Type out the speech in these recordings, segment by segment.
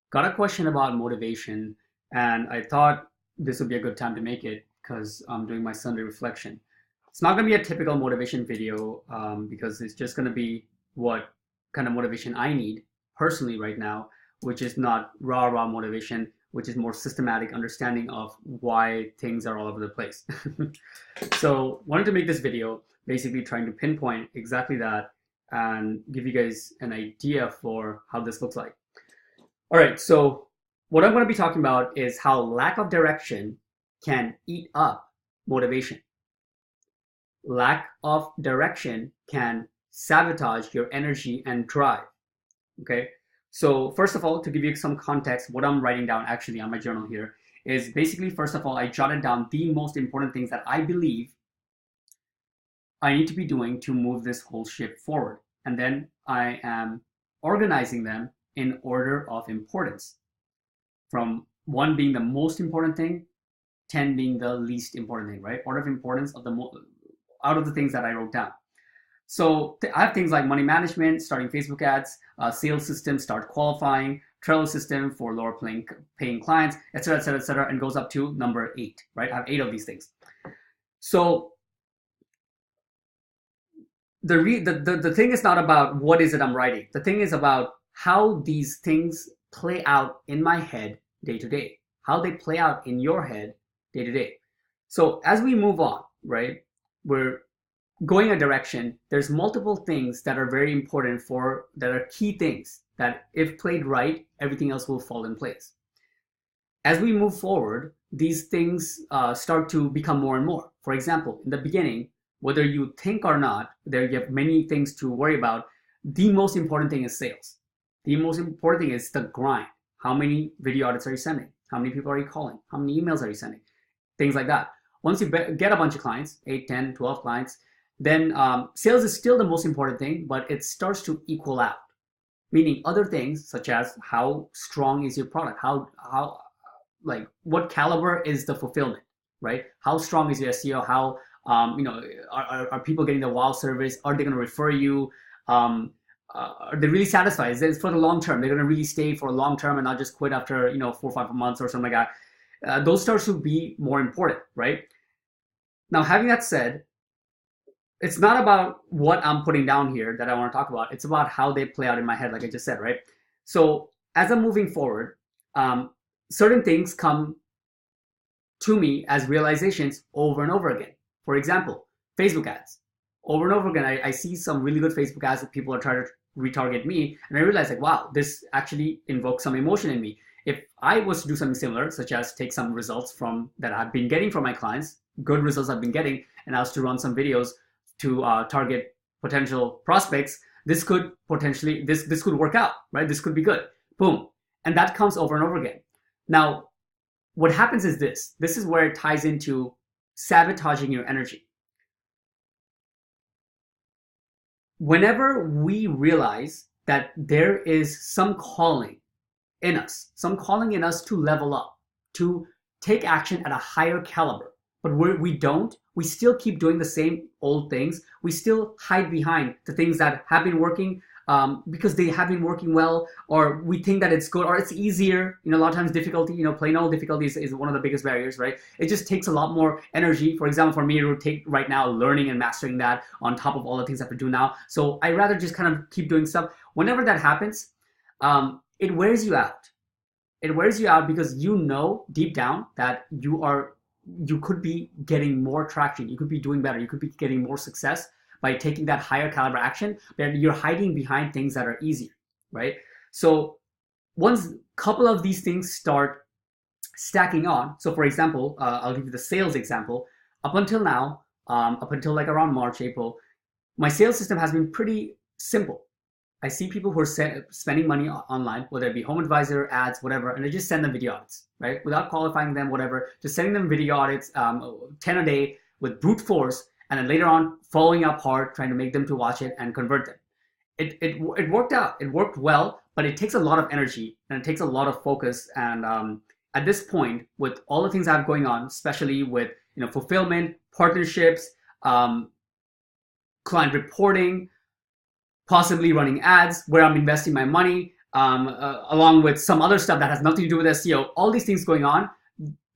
Got a question about motivation, and I thought this would be a good time to make it because I'm doing my Sunday reflection. It's not going to be a typical motivation video because it's just going to be what kind of motivation I need personally right now, which is not raw motivation, which is more systematic understanding of why things are all over the place. So, wanted to make this video basically trying to pinpoint exactly that and give you guys an idea for how this looks like. All right, so what I'm going to be talking about is how lack of direction can eat up motivation. Lack of direction can sabotage your energy and drive. Okay, so first of all, to give you some context, what I'm writing down actually on my journal here is basically, first of all, I jotted down the most important things that I believe I need to be doing to move this whole ship forward. And then I am organizing them in order of importance, from one being the most important thing, 10 being the least important thing, right? Order of importance of out of the things that I wrote down. So I have things like money management, starting Facebook ads, sales system, start qualifying, Trello system for lower paying clients, etc., etc., etc., and goes up to number 8, right? I have 8 of these things. So the thing is not about what is it I'm writing. The thing is about how these things play out in my head day to day, how they play out in your head day to day. So as we move on, right, we're going a direction. There's multiple things that are very important that are key things that if played right, everything else will fall in place. As we move forward, these things start to become more and more. For example, in the beginning, whether you think or not, there you have many things to worry about. The most important thing is sales. The most important thing is the grind. How many video audits are you sending? How many people are you calling? How many emails are you sending? Things like that. Once you get a bunch of clients, 8, 10, 12 clients, then sales is still the most important thing, but it starts to equal out. Meaning other things such as how strong is your product? How like what caliber is the fulfillment, right? How strong is your SEO? How are people getting the wow service? Are they going to refer you? Are they really satisfied? Is it for the long term? They're going to really stay for a long term and not just quit after 4 or 5 months or something like that. Those starts to be more important, right? Now, having that said, it's not about what I'm putting down here that I want to talk about. It's about how they play out in my head, like I just said, right? So as I'm moving forward, certain things come to me as realizations over and over again. For example, Facebook ads. Over and over again, I see some really good Facebook ads that people are trying to retarget me, and I realize like, wow, this actually invokes some emotion in me. If I was to do something similar, such as take some results from that I've been getting from my clients, good results I've been getting, and I was to run some videos to target potential prospects, this could potentially this could work out, right? This could be good. Boom, and that comes over and over again. Now, what happens is this is where it ties into sabotaging your energy. Whenever we realize that there is some calling in us, to level up, to take action at a higher caliber, but we don't, we still keep doing the same old things. We still hide behind the things that have been working because they have been working well, or we think that it's good or it's easier. A lot of times difficulty, plain old difficulty is one of the biggest barriers, right? It just takes a lot more energy. For example, for me, it would take right now learning and mastering that on top of all the things I have to do now. So I rather just kind of keep doing stuff. Whenever that happens, it wears you out. It wears you out because deep down that you could be getting more traction. You could be doing better. You could be getting more success by taking that higher caliber action, but you're hiding behind things that are easier, right? So once a couple of these things start stacking on, so for example, I'll give you the sales example. Up until now, up until like around March, April, my sales system has been pretty simple. I see people who are spending money online, whether it be Home Advisor, ads, whatever, and I just send them video audits, right? Without qualifying them, whatever, just sending them video audits, 10 a day with brute force, and then later on following up hard, trying to make them to watch it and convert them. It worked out. It worked well, but it takes a lot of energy and it takes a lot of focus. And at this point, with all the things I have going on, especially with fulfillment, partnerships, client reporting, possibly running ads where I'm investing my money, along with some other stuff that has nothing to do with SEO, all these things going on,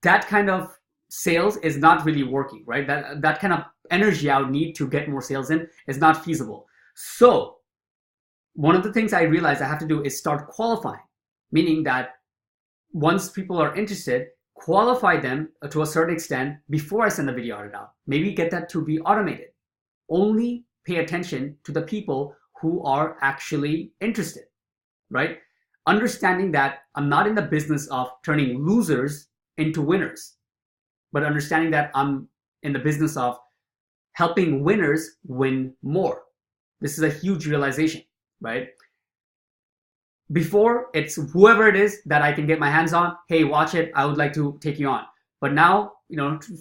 that kind of sales is not really working, right? That kind of energy I would need to get more sales in is not feasible. So one of the things I realized I have to do is start qualifying, meaning that once people are interested, qualify them to a certain extent before I send the video audit out. Maybe get that to be automated. Only pay attention to the people who are actually interested, right? Understanding that I'm not in the business of turning losers into winners, but understanding that I'm in the business of helping winners win more. This is a huge realization, right? Before, it's whoever it is that I can get my hands on, hey, watch it, I would like to take you on. But now,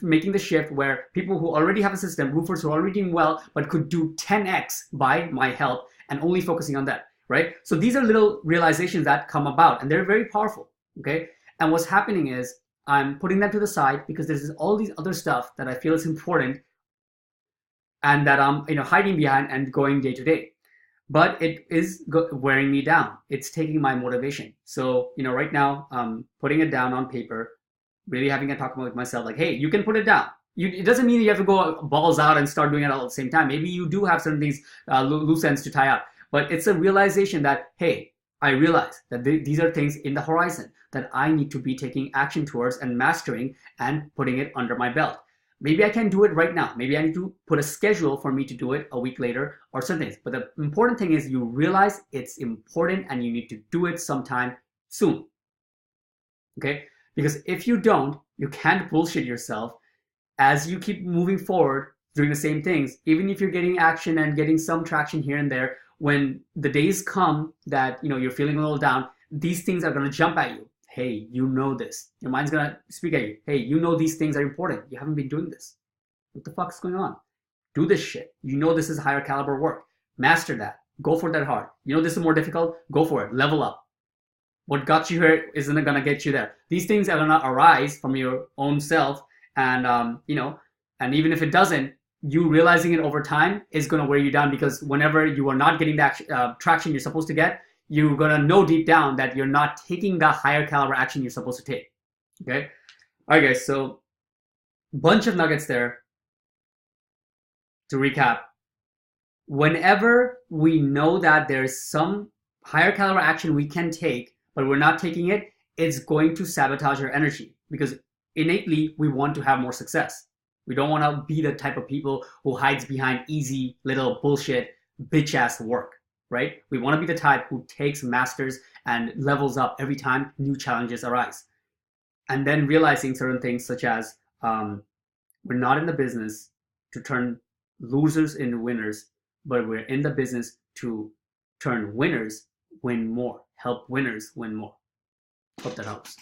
making the shift where people who already have a system, roofers who are already doing well, but could do 10x by my help, and only focusing on that, right? So these are little realizations that come about, and they're very powerful, okay? And what's happening is I'm putting that to the side because there's all these other stuff that I feel is important and that I'm hiding behind and going day to day. But it is wearing me down. It's taking my motivation. So, right now, putting it down on paper, really having a talk with myself, like, hey, you can put it down. It doesn't mean you have to go balls out and start doing it all at the same time. Maybe you do have certain things, loose ends to tie up. But it's a realization that, hey, I realize that these are things in the horizon that I need to be taking action towards and mastering and putting it under my belt. Maybe I can do it right now. Maybe I need to put a schedule for me to do it a week later or something. But the important thing is you realize it's important and you need to do it sometime soon. Okay? Because if you don't, you can't bullshit yourself as you keep moving forward doing the same things. Even if you're getting action and getting some traction here and there, when the days come that you're feeling a little down, these things are going to jump at you. Hey, you know this. Your mind's going to speak at you. Hey, you know these things are important. You haven't been doing this. What the fuck's going on? Do this shit. You know this is higher caliber work. Master that. Go for that hard. You know this is more difficult. Go for it. Level up. What got you here isn't going to get you there. These things are going to arise from your own self. And, and even if it doesn't, you realizing it over time is going to wear you down, because whenever you are not getting that traction you're supposed to get, you're going to know deep down that you're not taking the higher caliber action you're supposed to take. Okay? All right, guys. So bunch of nuggets there. To recap, whenever we know that there's some higher caliber action we can take, but we're not taking it, it's going to sabotage our energy, because innately we want to have more success. We don't want to be the type of people who hides behind easy little bullshit bitch ass work. Right? We want to be the type who takes masters and levels up every time new challenges arise. And then realizing certain things such as we're not in the business to turn losers into winners, but we're in the business to turn winners win more, help winners win more. Hope that helps.